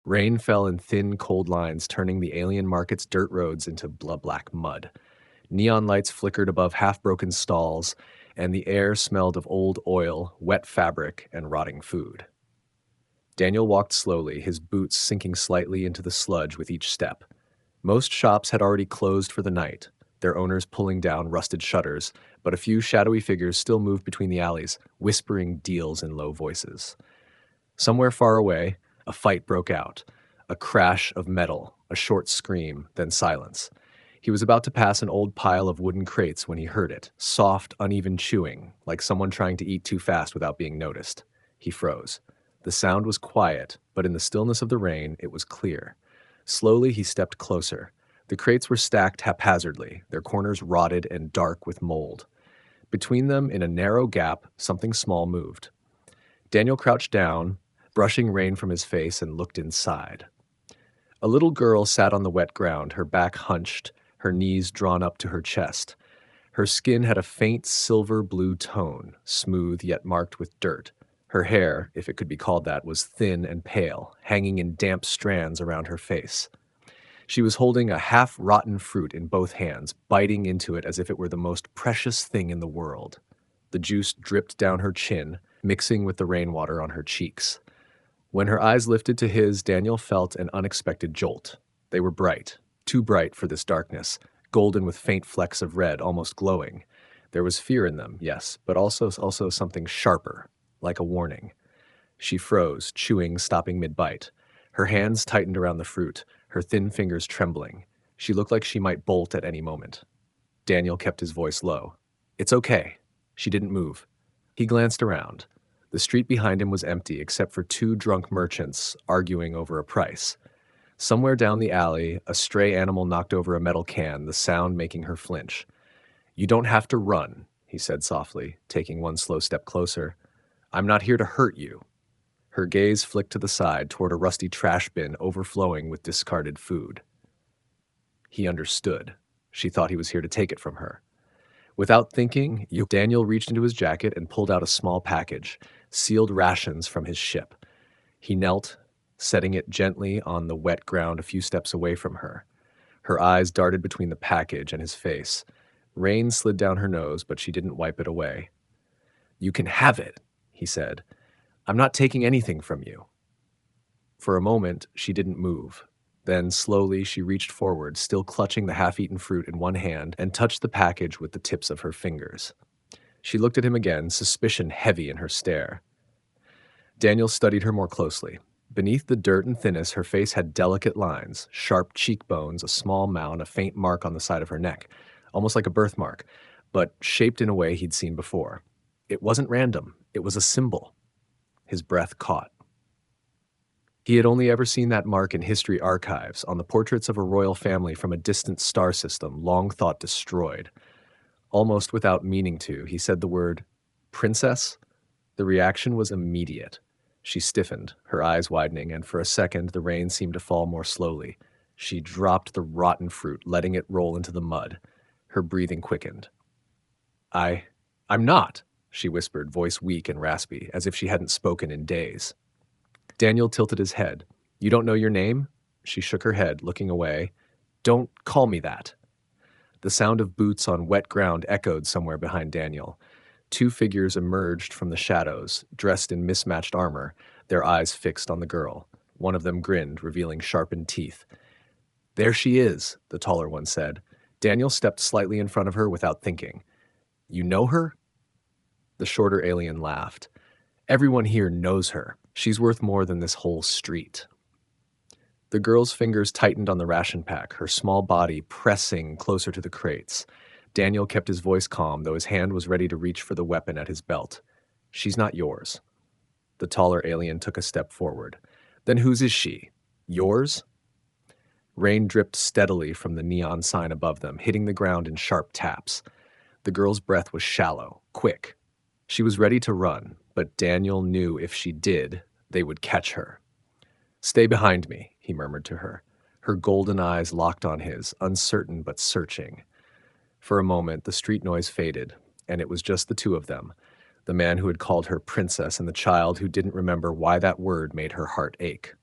Rain fell in thin, cold lines, turning the alien market's dirt roads into blood-black mud. Neon lights flickered above half-broken stalls, and the air smelled of old oil, wet fabric, and rotting food. Daniel walked slowly, his boots sinking slightly into the sludge with each step. Most shops had already closed for the night, their owners pulling down rusted shutters, but a few shadowy figures still moved between the alleys, whispering deals in low voices. Somewhere far away, a fight broke out. A crash of metal, a short scream, then silence. He was about to pass an old pile of wooden crates when he heard it, soft, uneven chewing, like someone trying to eat too fast without being noticed. He froze. The sound was quiet, but in the stillness of the rain, it was clear. Slowly, he stepped closer. The crates were stacked haphazardly, their corners rotted and dark with mold. Between them, in a narrow gap, something small moved. Daniel crouched down, brushing rain from his face, and looked inside. A little girl sat on the wet ground, her back hunched, her knees drawn up to her chest. Her skin had a faint silver-blue tone, smooth yet marked with dirt. Her hair, if it could be called that, was thin and pale, hanging in damp strands around her face. She was holding a half-rotten fruit in both hands, biting into it as if it were the most precious thing in the world. The juice dripped down her chin, mixing with the rainwater on her cheeks. When her eyes lifted to his, Daniel felt an unexpected jolt. They were bright, too bright for this darkness, golden with faint flecks of red, almost glowing. There was fear in them, yes, but also something sharper, like a warning. She froze, chewing, stopping mid-bite. Her hands tightened around the fruit, her thin fingers trembling. She looked like she might bolt at any moment. Daniel kept his voice low. "It's okay." She didn't move. He glanced around. The street behind him was empty except for two drunk merchants arguing over a price. Somewhere down the alley, a stray animal knocked over a metal can, the sound making her flinch. "You don't have to run," he said softly, taking one slow step closer. "I'm not here to hurt you." Her gaze flicked to the side toward a rusty trash bin overflowing with discarded food. He understood. She thought he was here to take it from her. Without thinking, Daniel reached into his jacket and pulled out a small package, sealed rations from his ship. He knelt, setting it gently on the wet ground a few steps away from her. Her eyes darted between the package and his face. Rain slid down her nose, but she didn't wipe it away. "You can have it," he said. "I'm not taking anything from you." For a moment, she didn't move. Then, slowly, she reached forward, still clutching the half-eaten fruit in one hand, and touched the package with the tips of her fingers. She looked at him again, suspicion heavy in her stare. Daniel studied her more closely. Beneath the dirt and thinness, her face had delicate lines, sharp cheekbones, a small mound, a faint mark on the side of her neck, almost like a birthmark, but shaped in a way he'd seen before. It wasn't random. It was a symbol. His breath caught. He had only ever seen that mark in history archives, on the portraits of a royal family from a distant star system long thought destroyed. Almost without meaning to, he said the word, "Princess?" The reaction was immediate. She stiffened, her eyes widening, and for a second the rain seemed to fall more slowly. She dropped the rotten fruit, letting it roll into the mud. Her breathing quickened. I'm not," she whispered, voice weak and raspy, as if she hadn't spoken in days. Daniel tilted his head. "You don't know your name?" She shook her head, looking away. "Don't call me that." The sound of boots on wet ground echoed somewhere behind Daniel. Two figures emerged from the shadows, dressed in mismatched armor, their eyes fixed on the girl. One of them grinned, revealing sharpened teeth. "There she is," the taller one said. Daniel stepped slightly in front of her without thinking. "You know her?" The shorter alien laughed. "Everyone here knows her. She's worth more than this whole street." The girl's fingers tightened on the ration pack, her small body pressing closer to the crates. Daniel kept his voice calm, though his hand was ready to reach for the weapon at his belt. "She's not yours." The taller alien took a step forward. "Then whose is she? Yours?" Rain dripped steadily from the neon sign above them, hitting the ground in sharp taps. The girl's breath was shallow, quick. She was ready to run, but Daniel knew if she did, they would catch her. "Stay behind me," he murmured to her. Her golden eyes locked on his, uncertain but searching. For a moment, the street noise faded, and it was just the two of them, the man who had called her princess and the child who didn't remember why that word made her heart ache.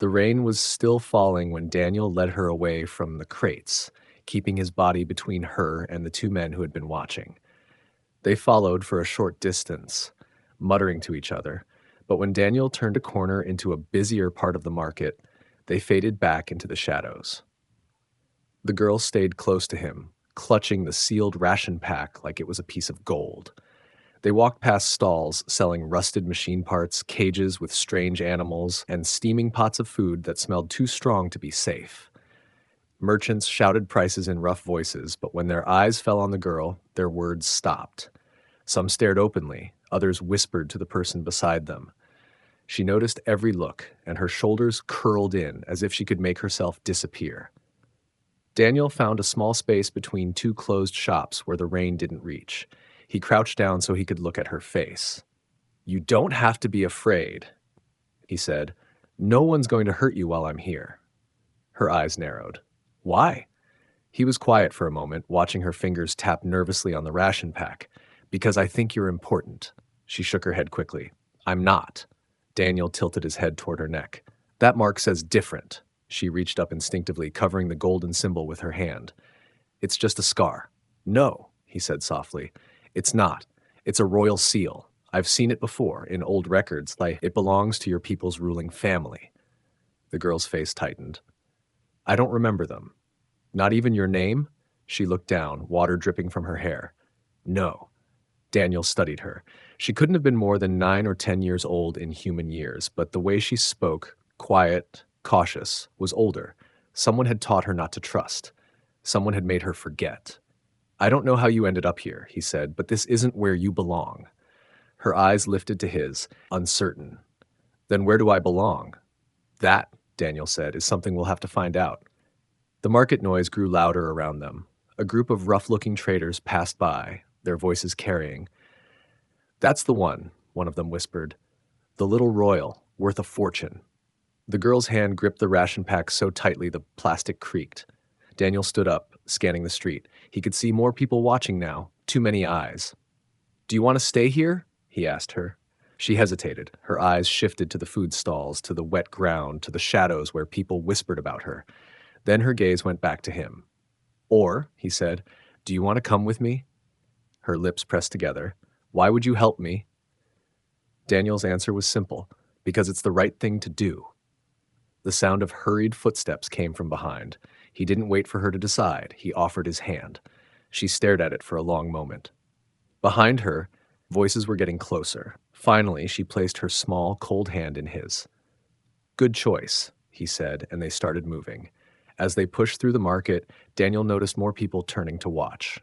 The rain was still falling when Daniel led her away from the crates, keeping his body between her and the two men who had been watching. They followed for a short distance, muttering to each other, but when Daniel turned a corner into a busier part of the market, they faded back into the shadows. The girl stayed close to him, clutching the sealed ration pack like it was a piece of gold. They walked past stalls selling rusted machine parts, cages with strange animals, and steaming pots of food that smelled too strong to be safe. Merchants shouted prices in rough voices, but when their eyes fell on the girl, their words stopped. Some stared openly, others whispered to the person beside them. She noticed every look, and her shoulders curled in as if she could make herself disappear. Daniel found a small space between two closed shops where the rain didn't reach. He crouched down so he could look at her face. "You don't have to be afraid," he said. "No one's going to hurt you while I'm here." Her eyes narrowed. "Why?" He was quiet for a moment, watching her fingers tap nervously on the ration pack. "Because I think you're important." She shook her head quickly. "I'm not." Daniel tilted his head toward her neck. "That mark says different." She reached up instinctively, covering the golden symbol with her hand. "It's just a scar." "No," he said softly. "It's not. It's a royal seal. I've seen it before, in old records, like it belongs to your people's ruling family." The girl's face tightened. "I don't remember them." "Not even your name?" She looked down, water dripping from her hair. "No." Daniel studied her. She couldn't have been more than 9 or 10 years old in human years, but the way she spoke, quiet, cautious, was older. Someone had taught her not to trust. Someone had made her forget. "I don't know how you ended up here," he said, "but this isn't where you belong." Her eyes lifted to his, uncertain. "Then where do I belong?" "That," Daniel said, "is something we'll have to find out." The market noise grew louder around them. A group of rough-looking traders passed by, their voices carrying. "That's the one of them whispered. "The little royal, worth a fortune." The girl's hand gripped the ration pack so tightly the plastic creaked. Daniel stood up, scanning the street. He could see more people watching now, too many eyes. "Do you want to stay here?" he asked her. She hesitated. Her eyes shifted to the food stalls, to the wet ground, to the shadows where people whispered about her. Then her gaze went back to him. "Or," he said, "do you want to come with me?" Her lips pressed together. "Why would you help me?" Daniel's answer was simple. "Because it's the right thing to do." The sound of hurried footsteps came from behind. He didn't wait for her to decide. He offered his hand. She stared at it for a long moment. Behind her, voices were getting closer. Finally, she placed her small, cold hand in his. "Good choice," he said, and they started moving. As they pushed through the market, Daniel noticed more people turning to watch.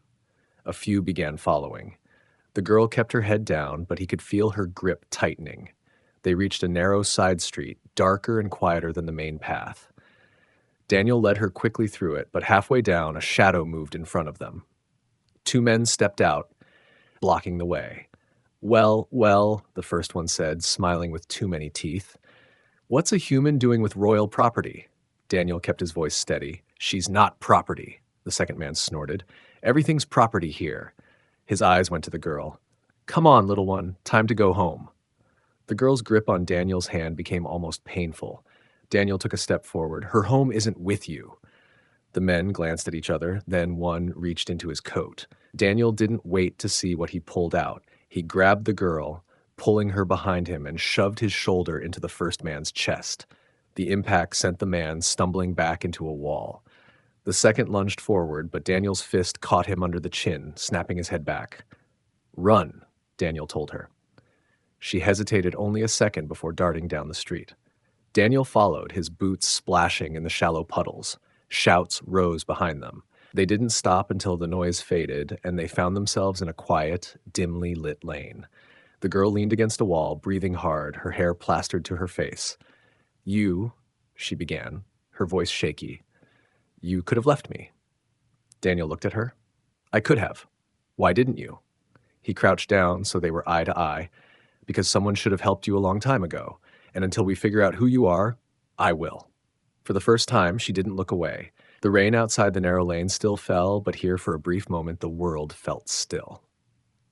A few began following. The girl kept her head down, but he could feel her grip tightening. They reached a narrow side street, darker and quieter than the main path. Daniel led her quickly through it, but halfway down, a shadow moved in front of them. Two men stepped out, blocking the way. Well, the first one said, smiling with too many teeth. "What's a human doing with royal property?" Daniel kept his voice steady. "She's not property," the second man snorted. "Everything's property here." His eyes went to the girl. "Come on, little one, time to go home." The girl's grip on Daniel's hand became almost painful. Daniel took a step forward. "Her home isn't with you." The men glanced at each other, then one reached into his coat. Daniel didn't wait to see what he pulled out. He grabbed the girl, pulling her behind him, and shoved his shoulder into the first man's chest. The impact sent the man stumbling back into a wall. The second lunged forward, but Daniel's fist caught him under the chin, snapping his head back. "Run," Daniel told her. She hesitated only a second before darting down the street. Daniel followed, his boots splashing in the shallow puddles. Shouts rose behind them. They didn't stop until the noise faded, and they found themselves in a quiet, dimly lit lane. The girl leaned against a wall, breathing hard, her hair plastered to her face. "You," she began, her voice shaky. "You could have left me." Daniel looked at her. "I could have. Why didn't you?" He crouched down so they were eye to eye. "Because someone should have helped you a long time ago. And until we figure out who you are, I will." For the first time, she didn't look away. The rain outside the narrow lane still fell, but here for a brief moment the world felt still.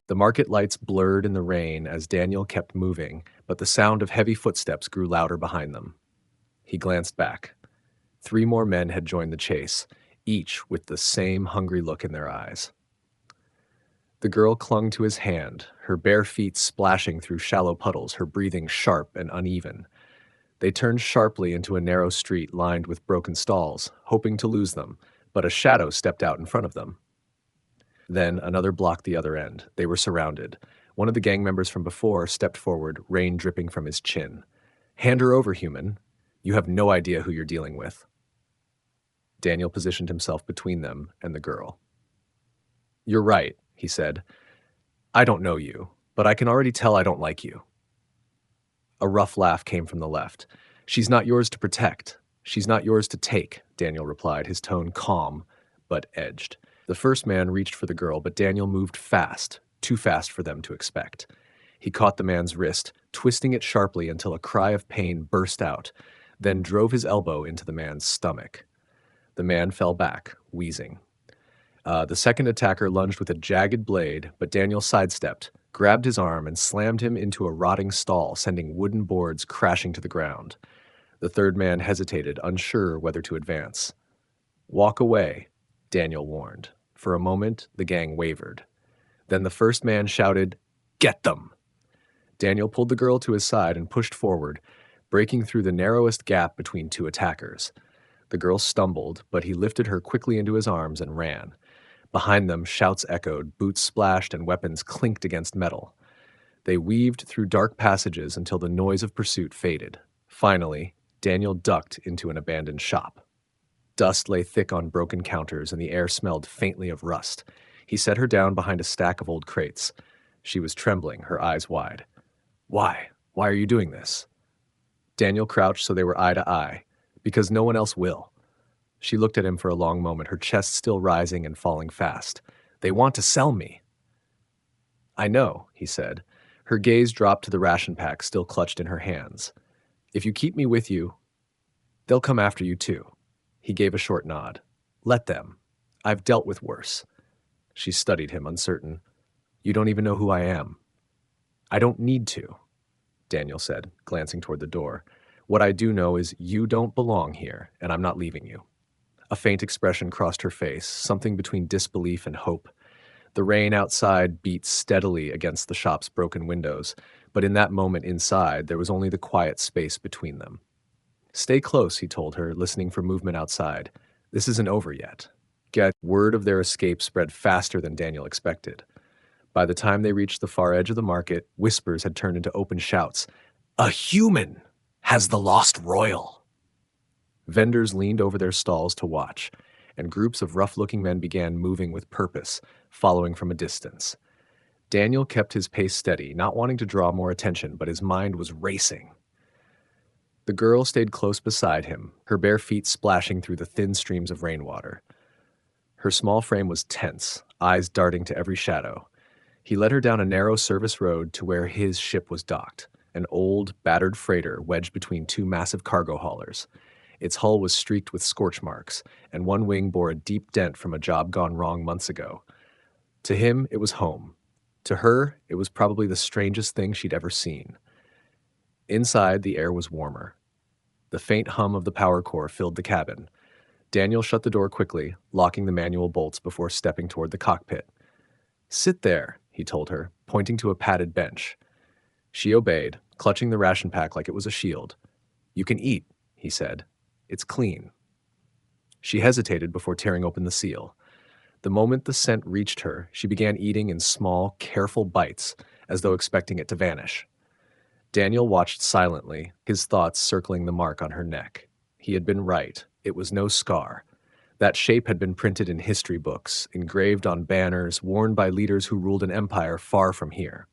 The market lights blurred in the rain as Daniel kept moving, but the sound of heavy footsteps grew louder behind them. He glanced back. 3 more men had joined the chase, each with the same hungry look in their eyes. The girl clung to his hand, her bare feet splashing through shallow puddles, her breathing sharp and uneven. They turned sharply into a narrow street lined with broken stalls, hoping to lose them, but a shadow stepped out in front of them. Then another blocked the other end. They were surrounded. One of the gang members from before stepped forward, rain dripping from his chin. "Hand her over, human. You have no idea who you're dealing with." Daniel positioned himself between them and the girl. "You're right," he said. "I don't know you, but I can already tell I don't like you." A rough laugh came from the left. "She's not yours to protect. She's not yours to take," Daniel replied, his tone calm but edged. The first man reached for the girl, but Daniel moved fast, too fast for them to expect. He caught the man's wrist, twisting it sharply until a cry of pain burst out, then drove his elbow into the man's stomach. The man fell back, wheezing. The second attacker lunged with a jagged blade, but Daniel sidestepped, grabbed his arm, and slammed him into a rotting stall, sending wooden boards crashing to the ground. The third man hesitated, unsure whether to advance. "Walk away," Daniel warned. For a moment, the gang wavered. Then the first man shouted, "Get them!" Daniel pulled the girl to his side and pushed forward, breaking through the narrowest gap between 2 attackers. The girl stumbled, but he lifted her quickly into his arms and ran. Behind them, shouts echoed, boots splashed, and weapons clinked against metal. They weaved through dark passages until the noise of pursuit faded. Finally, Daniel ducked into an abandoned shop. Dust lay thick on broken counters, and the air smelled faintly of rust. He set her down behind a stack of old crates. She was trembling, her eyes wide. "Why? Why are you doing this?" Daniel crouched so they were eye to eye. "Because no one else will." She looked at him for a long moment, her chest still rising and falling fast. "They want to sell me." "I know," he said. Her gaze dropped to the ration pack still clutched in her hands. "If you keep me with you, they'll come after you too." He gave a short nod. "Let them. I've dealt with worse." She studied him, uncertain. "You don't even know who I am." "I don't need to," Daniel said, glancing toward the door. "What I do know is you don't belong here, and I'm not leaving you." A faint expression crossed her face, something between disbelief and hope. The rain outside beat steadily against the shop's broken windows, but in that moment inside, there was only the quiet space between them. "Stay close," he told her, listening for movement outside. "This isn't over yet." Word of their escape spread faster than Daniel expected. By the time they reached the far edge of the market, whispers had turned into open shouts. "A human has the lost royal!" Vendors leaned over their stalls to watch, and groups of rough-looking men began moving with purpose, following from a distance. Daniel kept his pace steady, not wanting to draw more attention, but his mind was racing. The girl stayed close beside him, her bare feet splashing through the thin streams of rainwater. Her small frame was tense, eyes darting to every shadow. He led her down a narrow service road to where his ship was docked, an old, battered freighter wedged between 2 massive cargo haulers. Its hull was streaked with scorch marks, and one wing bore a deep dent from a job gone wrong months ago. To him, it was home. To her, it was probably the strangest thing she'd ever seen. Inside, the air was warmer. The faint hum of the power core filled the cabin. Daniel shut the door quickly, locking the manual bolts before stepping toward the cockpit. "Sit there," he told her, pointing to a padded bench. She obeyed, clutching the ration pack like it was a shield. "You can eat," he said. "It's clean." She hesitated before tearing open the seal. The moment the scent reached her, she began eating in small, careful bites, as though expecting it to vanish. Daniel watched silently, his thoughts circling the mark on her neck. He had been right. It was no scar. That shape had been printed in history books, engraved on banners, worn by leaders who ruled an empire far from here.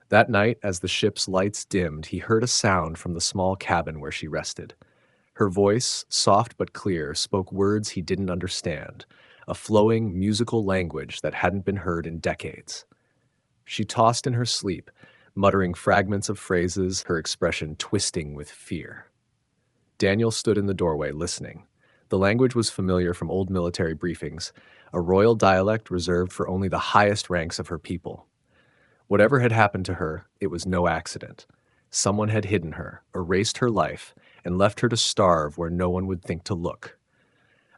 That night, as the ship's lights dimmed, he heard a sound from the small cabin where she rested. Her voice, soft but clear, spoke words he didn't understand, a flowing, musical language that hadn't been heard in decades. She tossed in her sleep, muttering fragments of phrases, her expression twisting with fear. Daniel stood in the doorway, listening. The language was familiar from old military briefings, a royal dialect reserved for only the highest ranks of her people. Whatever had happened to her, it was no accident. Someone had hidden her, erased her life, and left her to starve where no one would think to look.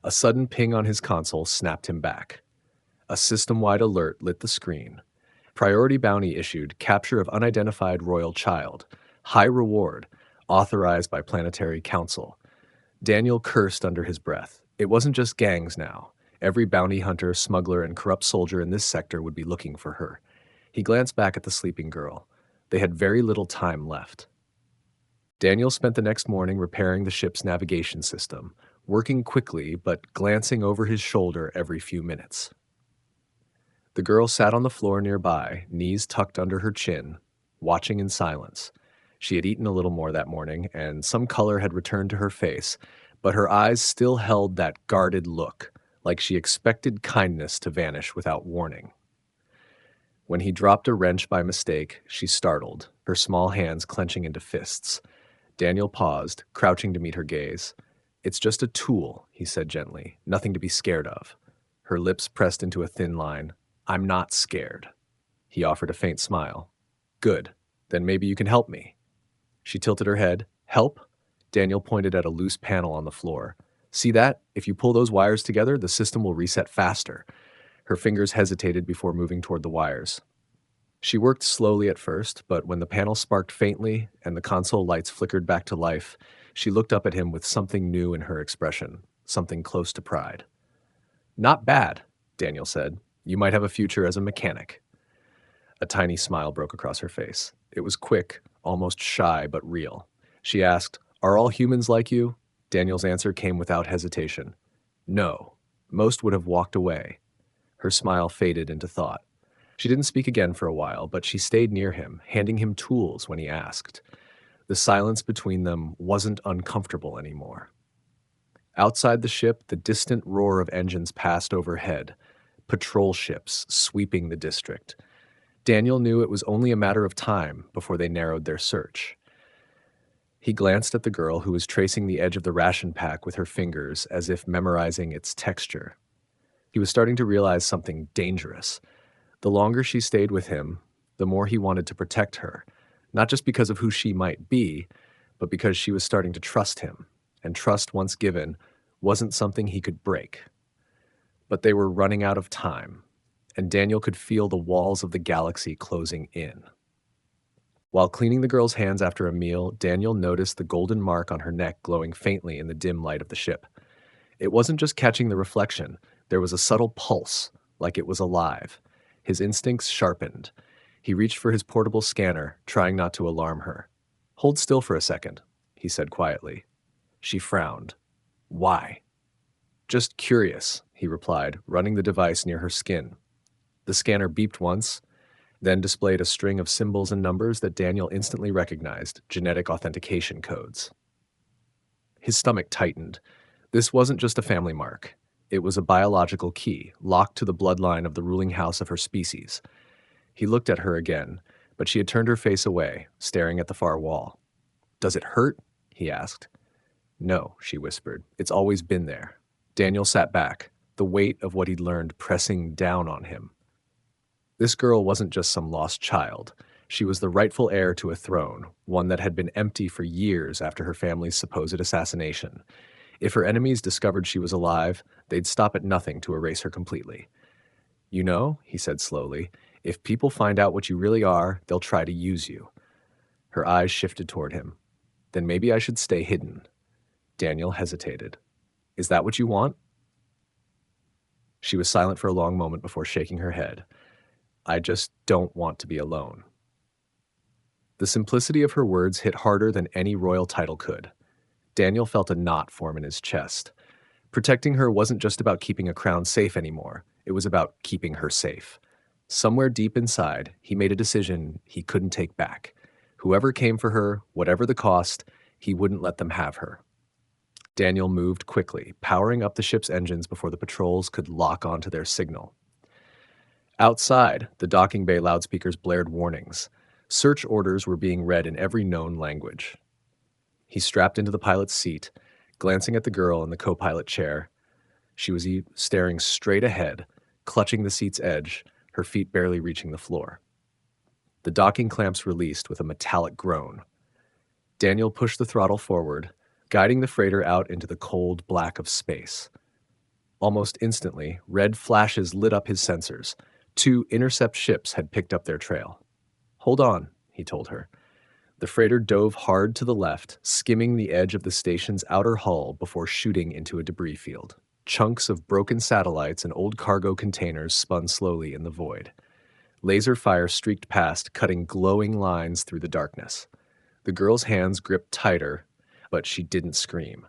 A sudden ping on his console snapped him back. A system-wide alert lit the screen. Priority bounty issued, capture of unidentified royal child. High reward, authorized by Planetary Council. Daniel cursed under his breath. It wasn't just gangs now. Every bounty hunter, smuggler, and corrupt soldier in this sector would be looking for her. He glanced back at the sleeping girl. They had very little time left. Daniel spent the next morning repairing the ship's navigation system, working quickly but glancing over his shoulder every few minutes. The girl sat on the floor nearby, knees tucked under her chin, watching in silence. She had eaten a little more that morning, and some color had returned to her face, but her eyes still held that guarded look, like she expected kindness to vanish without warning. When he dropped a wrench by mistake, she startled, her small hands clenching into fists. Daniel paused, crouching to meet her gaze. "It's just a tool," he said gently, "nothing to be scared of." Her lips pressed into a thin line. "I'm not scared." He offered a faint smile. "Good. Then maybe you can help me." She tilted her head. "Help?" Daniel pointed at a loose panel on the floor. "See that? If you pull those wires together, the system will reset faster." Her fingers hesitated before moving toward the wires. She worked slowly at first, but when the panel sparked faintly and the console lights flickered back to life, she looked up at him with something new in her expression, something close to pride. "Not bad," Daniel said. "You might have a future as a mechanic." A tiny smile broke across her face. It was quick, almost shy, but real. She asked, "Are all humans like you?" Daniel's answer came without hesitation. "No. Most would have walked away." Her smile faded into thought. She didn't speak again for a while, but she stayed near him, handing him tools when he asked. The silence between them wasn't uncomfortable anymore. Outside the ship, the distant roar of engines passed overhead, patrol ships sweeping the district. Daniel knew it was only a matter of time before they narrowed their search. He glanced at the girl who was tracing the edge of the ration pack with her fingers as if memorizing its texture. He was starting to realize something dangerous. The longer she stayed with him, the more he wanted to protect her, not just because of who she might be, but because she was starting to trust him, and trust once given wasn't something he could break. But they were running out of time, and Daniel could feel the walls of the galaxy closing in. While cleaning the girl's hands after a meal, Daniel noticed the golden mark on her neck glowing faintly in the dim light of the ship. It wasn't just catching the reflection, there was a subtle pulse, like it was alive. His instincts sharpened. He reached for his portable scanner, trying not to alarm her. "Hold still for a second," he said quietly. She frowned. "Why?" "Just curious," he replied, running the device near her skin. The scanner beeped once, then displayed a string of symbols and numbers that Daniel instantly recognized, genetic authentication codes. His stomach tightened. This wasn't just a family mark. It was a biological key, locked to the bloodline of the ruling house of her species. He looked at her again, but she had turned her face away, staring at the far wall. "Does it hurt?" he asked. "No," she whispered. "It's always been there." Daniel sat back, the weight of what he'd learned pressing down on him. This girl wasn't just some lost child. She was the rightful heir to a throne, one that had been empty for years after her family's supposed assassination. If her enemies discovered she was alive, they'd stop at nothing to erase her completely. "You know," he said slowly, "if people find out what you really are, they'll try to use you." Her eyes shifted toward him. "Then maybe I should stay hidden." Daniel hesitated. "Is that what you want?" She was silent for a long moment before shaking her head. "I just don't want to be alone." The simplicity of her words hit harder than any royal title could. Daniel felt a knot form in his chest. Protecting her wasn't just about keeping a crown safe anymore. It was about keeping her safe. Somewhere deep inside, he made a decision he couldn't take back. Whoever came for her, whatever the cost, he wouldn't let them have her. Daniel moved quickly, powering up the ship's engines before the patrols could lock onto their signal. Outside, the docking bay loudspeakers blared warnings. Search orders were being read in every known language. He strapped into the pilot's seat, glancing at the girl in the co-pilot chair. She was staring straight ahead, clutching the seat's edge, her feet barely reaching the floor. The docking clamps released with a metallic groan. Daniel pushed the throttle forward, guiding the freighter out into the cold black of space. Almost instantly, red flashes lit up his sensors. Two intercept ships had picked up their trail. "Hold on," he told her. The freighter dove hard to the left, skimming the edge of the station's outer hull before shooting into a debris field. Chunks of broken satellites and old cargo containers spun slowly in the void. Laser fire streaked past, cutting glowing lines through the darkness. The girl's hands gripped tighter, but she didn't scream.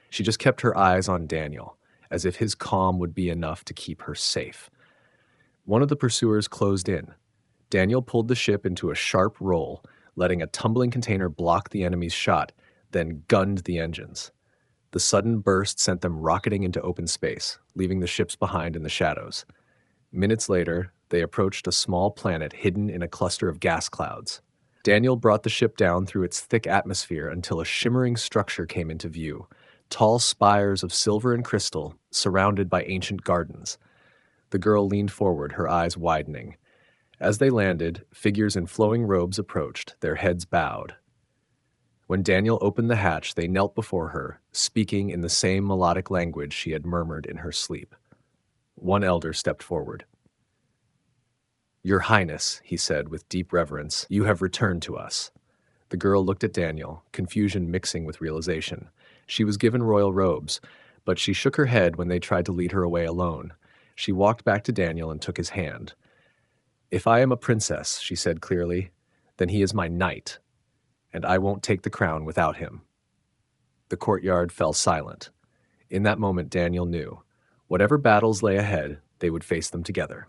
She just kept her eyes on Daniel, as if his calm would be enough to keep her safe. One of the pursuers closed in. Daniel pulled the ship into a sharp roll, letting a tumbling container block the enemy's shot, then gunned the engines. The sudden burst sent them rocketing into open space, leaving the ships behind in the shadows. Minutes later, they approached a small planet hidden in a cluster of gas clouds. Daniel brought the ship down through its thick atmosphere until a shimmering structure came into view, tall spires of silver and crystal surrounded by ancient gardens. The girl leaned forward, her eyes widening. As they landed, figures in flowing robes approached, their heads bowed. When Daniel opened the hatch, they knelt before her, speaking in the same melodic language she had murmured in her sleep. One elder stepped forward. "Your Highness," he said with deep reverence, "you have returned to us." The girl looked at Daniel, confusion mixing with realization. She was given royal robes, but she shook her head when they tried to lead her away alone. She walked back to Daniel and took his hand. "If I am a princess," she said clearly, "then he is my knight, and I won't take the crown without him." The courtyard fell silent. In that moment, Daniel knew. Whatever battles lay ahead, they would face them together.